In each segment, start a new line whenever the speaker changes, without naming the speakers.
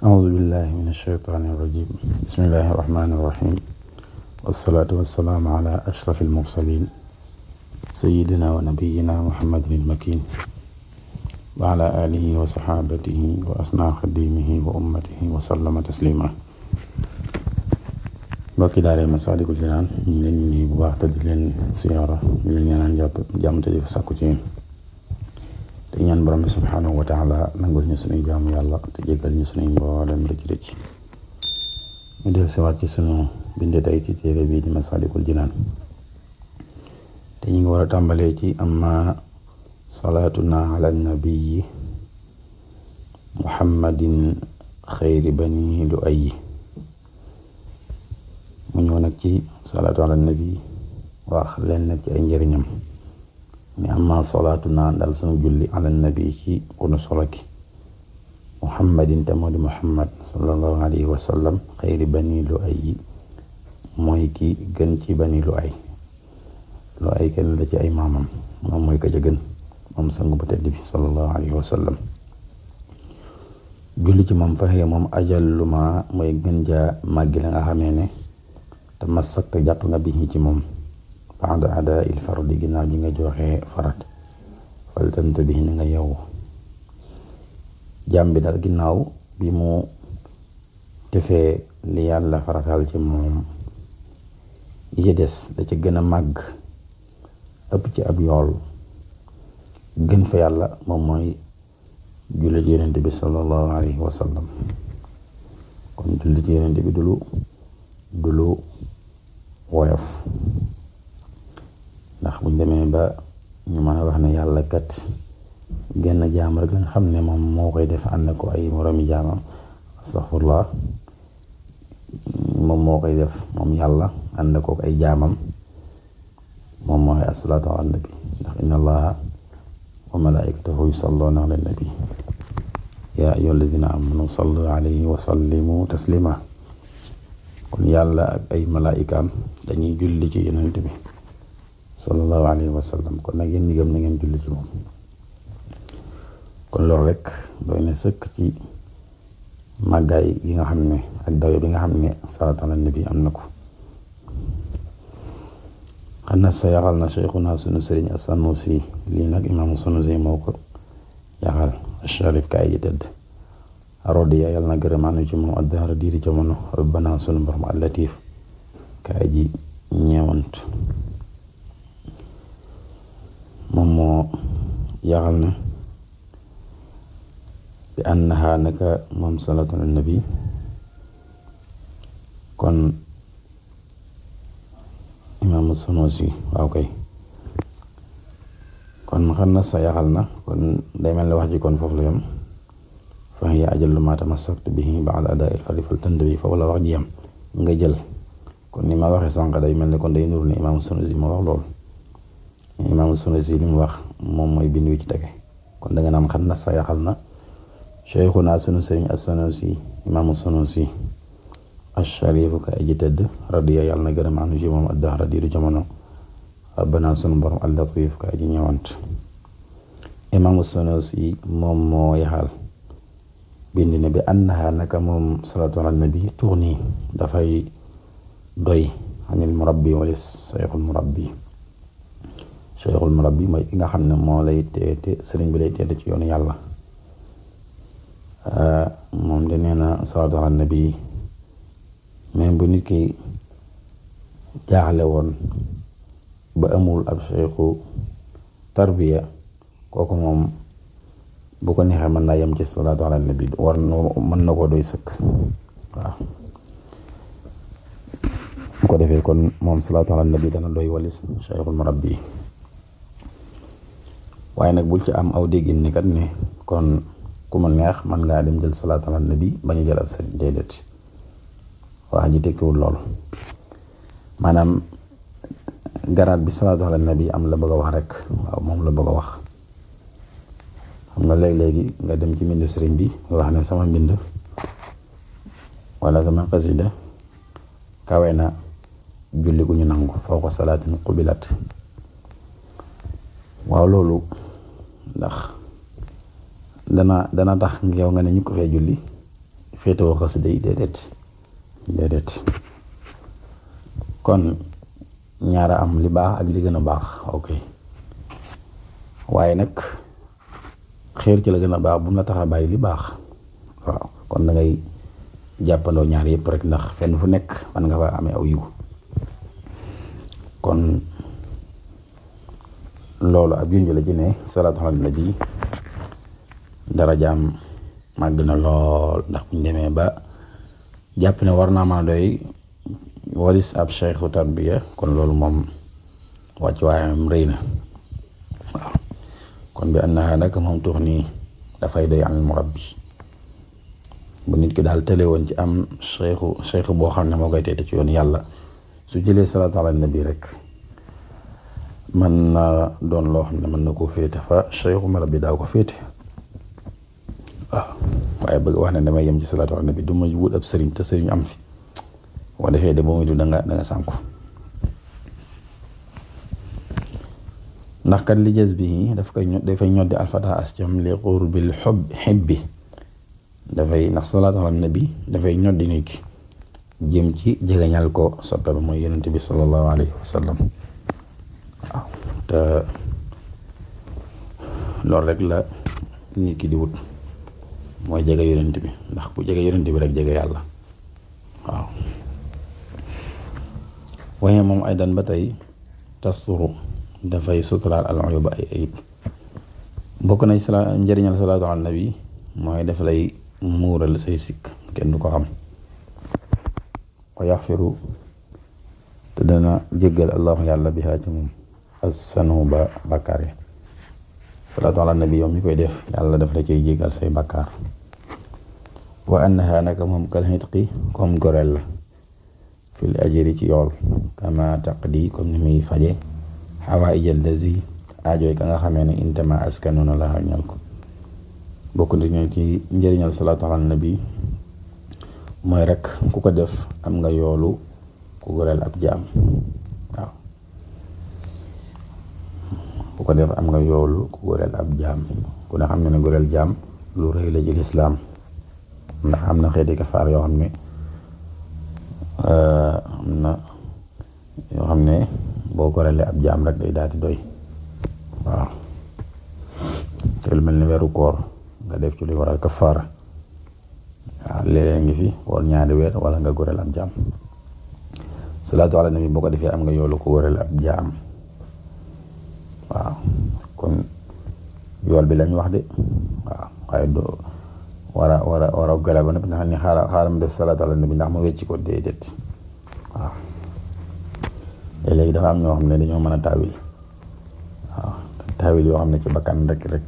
أعوذ بالله من الشيطان الرجيم بسم الله الرحمن الرحيم والصلاة والسلام على أشرف المرسلين سيدنا ونبينا محمد المكين وعلى آله وصحابته وأصنع خديمه وأمته وسلم تسليما. mbokki daara Masaalikul Jinaan ñu leen nuyu bu baax te di leen siyaara ñu leen ñaanal jàmm te di ko sàkku ci yéen te ñaan borom bi subhaanahu wa taala nangul ñu suñuy jaamu yàlla te jéggal ñu suñuy mboolem rëcc-rëcc. ñu del siwaat ci sunu binde tey ci téere bii di Masaalikul Jinaan te ñu ngi war a tàmbalee ci amma salaatuna ala nabii muhammadin xayri bani lu ay mu ñëw nag ci salaatu ala nabi wax leen nag ci ay njëriñam ni amma salaatu naa dal sunu julli ala nabi ci kunu solo ki muhammadin te moo di muhammad sallallahu alayhi wa sallam xayri bani lu ay mooy ki gën ci bani lu ay kenn la ci ay maamam moom mooy ka ca gën moom sangu bu tedd bi sallallahu alayhi wa sallam julli ci moom faxee moom ajallu ma mooy gën jaa màggi la nga xamee ne te masakta jàpp nga bi ci moom ba'da adaa il fardi ginnaaw ji nga joxe farat faltante bi ni nga yow jàmm bi dal ginnaaw bi mu defee li yàlla faratal ci moom yi ci des da ci gën a màgg ëpp ci ab yool gën fa yàlla moom mooy julli ci yonent bi sallallahu alayhi wa sallam. kon julli ci yonent bi du lu woyof ndax buñ demee ba ñu mën a wax ne yàlla kat genn jaam rek lañ xam ne moom moo koy def ànd ko ay moroomi jaamam astaghfirullah moom moo koy def moom yàlla ànd ko ay jaamam moom mooy asalaatu ala nabi ndax inna allaha wa malaikatahu yusalluna ala nabi yaa ayyuha allazina amanu sallu alayhi wa sallimu taslima. kon yàlla ak ay malaikaam dañuy julli ci yonent bi sallallahu alayhi wa sallam kon nag yéen ñi gëm na ngeen julli ci moom. kon loolu rek doy na sëkk ci màggaay yi nga xam ne ak dayo bi nga xam ne salaatu ala nabi am na ko. xanaa sa yaxal na cheikhuna sunu sëriñ as-Sanusi lii nag imaamu Sanusi moo ko yaxal asharif kaay ji tëdd rodiya yàlla na gërëmaanu ci moom addahara diiri jamono rabbana sunu borom al-Latif kaay ji ñeewant moom moo yaxal na bi annaha naka moom salaatu ala nabi kon imaamu Sanusi waaw kay kon xam na sa yaxal na kon day mel ne wax ji kon foofu la yam fa hiya ajallu ma tamassaktu bihi ba'da adaa'i al-fardi faltantabi fa wala wax ji yam nga jël kon ni ma waxee sànq day mel ne kon day nuru ne imaamu Sanusi moo wax loolu imaamu Sanusi li mu wax moom mooy bind wi ci tege kon da nga naan xam na sa yaxal na cheikhuna sunu sëriñ as-Sanusi imaamu Sanusi asharifu ka aji tëdd radiya yàlla na gërëm anu ci moom addahra diiru jamono rabbana sunu borom al-Latif ka aji ñëwant. imaamu Sanusi moom moo yaxal bind ne bi annaha naka moom salaatu ala nabi tuxni dafay doy anil murabbi wala cheikhul murabbi mooy ki nga xam ne moo lay teete sëriñ bi lay teete ci yoonu yàlla. moom de nee na salaatu ala nabi même bu nit ki jaaxle woon ba amul ab cheikhu tarbiya kooku moom bu ko neexee mën naa yem ci salaatu ala nabi mën na koo doy sëkk waaw. bu ko defee kon moom salaatu ala nabi dana doy walis cheikhul murabbi waaye nag bul ci am aw déggin ni kat ne kon ku ma neex man ngaa dem jël salaatu ala nabi bañu jël ab sëriñ déedéet wax ji tekkiwul loolu maanaam garaat bi salaatu ala nabi am la bëgg a wax rek waaw moom la bëgg a wax. xam nga léeg-léegi nga dem ci mbindu sëriñ bi wax ne sama mbind wala sama xasida kawe na julli gu ñu nangu fawqa salaatin qubilat waaw loolu ndax dana tax yow nga ne ñu ko fee julli féetewoo xasida yi déedéet kon ñaara am li baax ak li gën a baax ok waaye nag xeer ci la gën a baax bu mu la tax a bàyyi li baax waaw kon da ngay jàppandoo ñaar yëpp rek ndax fenn fu nekk man nga fa amee aw yiw kon loolu ab junj la ci ne salaatu ala nabi darajaam màgg na lool ndax buñ demee ba jàpp ne war naa maa doy walis ab cheikhu tarbiya kon loolu moom wàcc waayam rëy na waaw kon bi annaha nag moom tuux nii dafay doy am murabbi bu nit ki daal tële woon ci am cheikhu boo xam ne moo koy teete ci yoon yàlla su jëlee salaatu ala nabi rek mën na doon loo xam ne mën na koo féete fa cheikhu murabbi daaw ko féete waaw waaye bëgg wax ne damay yem ci salaatu ala nabi du ma wut ab sëriñ te sëriñ am fi boo defee de boo muy du da nga sànku ndax kat li jës bi dafay ñoddi alfata ascam li qurbil xibbi dafay ndax salaatu ala nabi dafay ñoddi nit ki jëm ci jegeñal ko soppe ba mooy yonent bi sallallahu alayhi wa sallam waaw te loolu rek la nit ki di wut mooy jege yonent bi ndax ku jege yonent bi rek jege yàlla waaw waaye moom ay dan ba tey tasturu dafay suturaal al uyuba ay ayib bokk na njëriñal salaatu ala nabi mooy def lay muural say sikk kenn du ko xam wa yaxfiru te dana jéggal allahu yàlla bi haa ci moom assanu ba bàkkaar yi salaatu ala nabi yow mi koy def yàlla daf la cay jéggal say bàkkaar wa annaha naka moom kal xitqi comme gorel la fil ajri ci yool kama taqdi comme ni muy faje xawaa'ijal lazi aajooy ka nga xamee ne intama askanuna la ñal ko bokk na ci njëriñal salaatu ala nabi mooy rek ku ko def am nga yoolu ku goreel ab jaam waaw ku ko def am nga yoolu ku goreel ab jaam ku ne xam ne goreel jaam lu rëy la ci lislaam ndax am na xeeti kafaar yoo xam ne boo goreelee ab jaam rek day daal di doy waaw te lu mel ni weeru koor nga def ci lu waral kafaara waaw léeg-léeg ngi fi woor ñaari weer wala nga goreel ab jaam salaatu ala nabi boo ko defee am nga yoolu ko goreel ab jaam waaw kon yool bi lañ wax de waaw waaye doo war a goreel ba nëpp nga xam ne xaaral ma def salaatu ala nabi ndax ma wecci ko déedéet waaw léegi dafa am ñoo xam ne dañoo mën a taawil waaw taawil yoo xam ne ci bakkan rek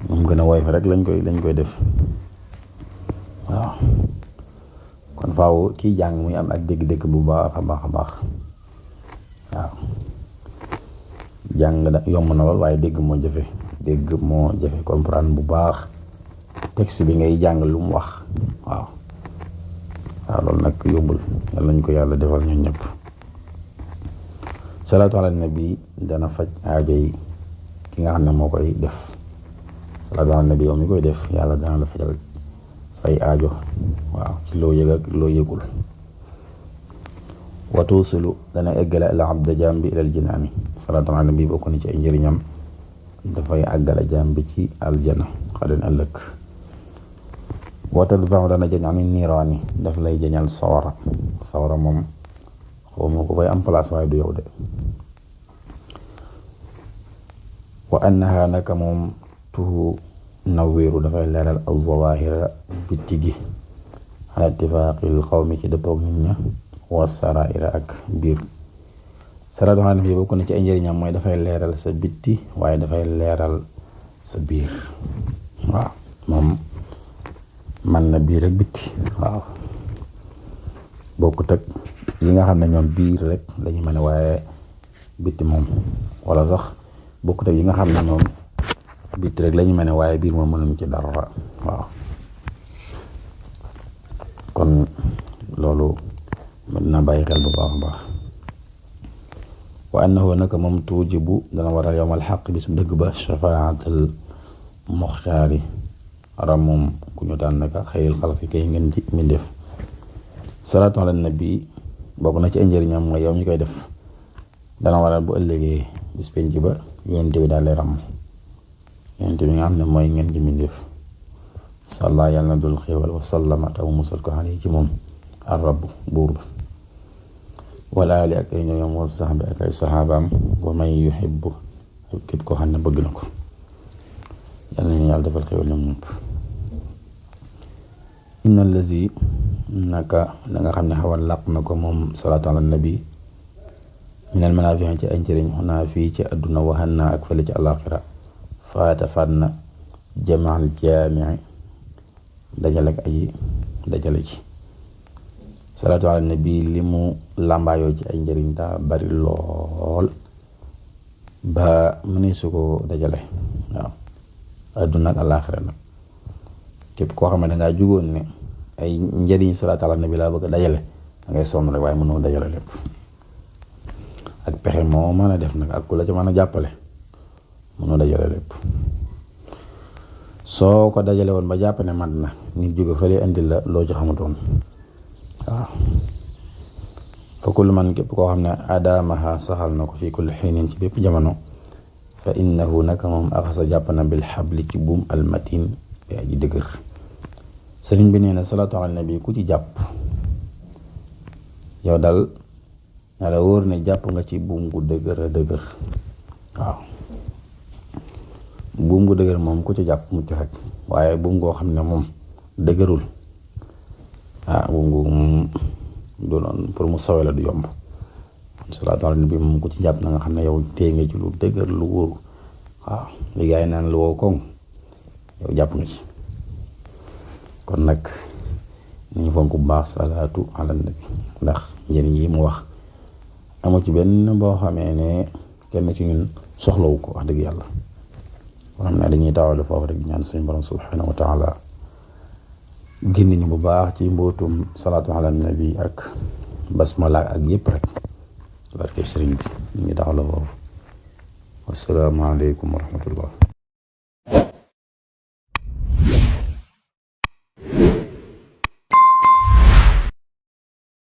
moom gën a woyof rek lañ koy def waaw kon faaw kiy jàng muy am ak dégg-dégg bu baax a baax waaw jàng yomb na lool waaye dégg moo jafe comprendre bu baax texte bi ngay jàng lu mu wax waaw loolu nag yombul yàlla nañ ko yàlla defal ñun ñëpp salaatu ala nabi dana faj aajo yi ki nga xam ne moo koy def salaatu ala nabi yow mi koy def yàlla dana la fajal say aajo waaw ci loo yëg ak loo yëgul wa tuusilu dana eggale al abda jaam bi ilal jinaani salaatu ala nabi bokk na ci ay njëriñam dafay àggale jaam bi ci aljana xaleen ëllëg wa tadfa'u dana jañ ami niiraani daf lay jañal sawara moom xaw ma ko fay am place waaye du yow de wa annaha naka moom tuhu nawwiru dafay leeral az-zawahira bitti gi ala ittifaaqil qawmi ci dëppoog nit ña wa saraira ak biir salaatu ala nabi bokk na ci ay njëriñam mooy dafay leeral sa bitti waaye dafay leeral sa biir waaw moom man na biir ak bitti waaw bokkut ak yi nga xam ne ñoom biir rek lañu mën a waaye bitti moom wala sax bokkut ak yi nga xam ne ñoom bitti rek lañu mën a waaye biir moom mënuñ ci dara waaw kon loolu mën na bàyyi xel bu baax a baax wa annahu naka moom tuujibu dana waral yawmal xaq bis bu dëgg ba shafaatal muxtaari aram moom ku ñu daan naka xayril xalqi kay ngeen ci mbindeef. salaatu ala nabi bokk na ci ay njëriñam mooy yow mi koy def dana waral bu ëllëgee bis penc ba yonent bi daal lay ràmm, yonent bi nga xam ne mooy ngeen ci mbindeef. salla yàlla na dul xéewal wa sallama taw musal ko xale ci moom ar rabb buur ba wala ali ak ay ñoom wa sahbi ak ay saxaabaam wa man yuhibbu képp koo xam ne bëgg na ko. yàlla nañu yàlla defal xéewal ñoom ñëpp. inna allazi naka da nga xam ne xawal làq na ko moom salaatu ala nabi minal manaafi ci ay njëriñ xunaa fii ci àdduna waxan naa ak fële ci àllaaxira faata faat na jamaal jaamii dajale ak aji dajale ci. salaatu ala nabi li mu làmbaayoo ci ay njëriñ daa bari lool ba mënee su ko dajale. waaw àdduna ak àllaaxira nag képp koo xam ne dangaa jugoon ne ay njëriñ salaatu ala nabi laa bëgg a dajale da ngay sonn rek waaye mënoo dajale lépp. ak pexe moo mën a def nag ak ku la ci mën a jàppale mënoo dajale lépp. soo ko dajale woon ba jàpp ne mat na nit jóge fële indi la loo ci xamutoon. waaw fa kullu man képp koo xam ne adamaha saxal na ko fii kulli xiinin ci bépp jamono fa innahu naka moom axasa jàpp na bil xabli ci buum almatin bi aji dëgër. sëriñ bi nee na salaatu ala nabi ku ci jàpp yow dal na la wóor ne jàpp nga ci buum gu dëgër a dëgër. waaw buum gu dëgër moom ku ci jàpp mucc rek, waaye buum goo xam ne moom dëgërul buum gu moom du noonu pour mu sowe la du yomb. salaatu ala nabi moom ku ci jàpp na nga xam ne yow téye nga ci lu dëgër lu wóor. waaw li gaa yi naan lu wow koŋ yow jàpp nga ci. kon nag ñu fonk bu baax salaatu ala nabi ndax njëriñ yi mu wax amu ci benn boo xamee ne kenn ci ñun soxlawu ko wax dëgg yàlla. kon xam ne dañuy taawale foofu rek ñaan suñu borom subhanahu wa taala génn ñu bu baax ci mbootum salaatu ala nabi ak basmala ak yëpp rek barke sëriñ bi ñu ngi taxawal foofu. wassalaamu aleykum wa rahmatullah.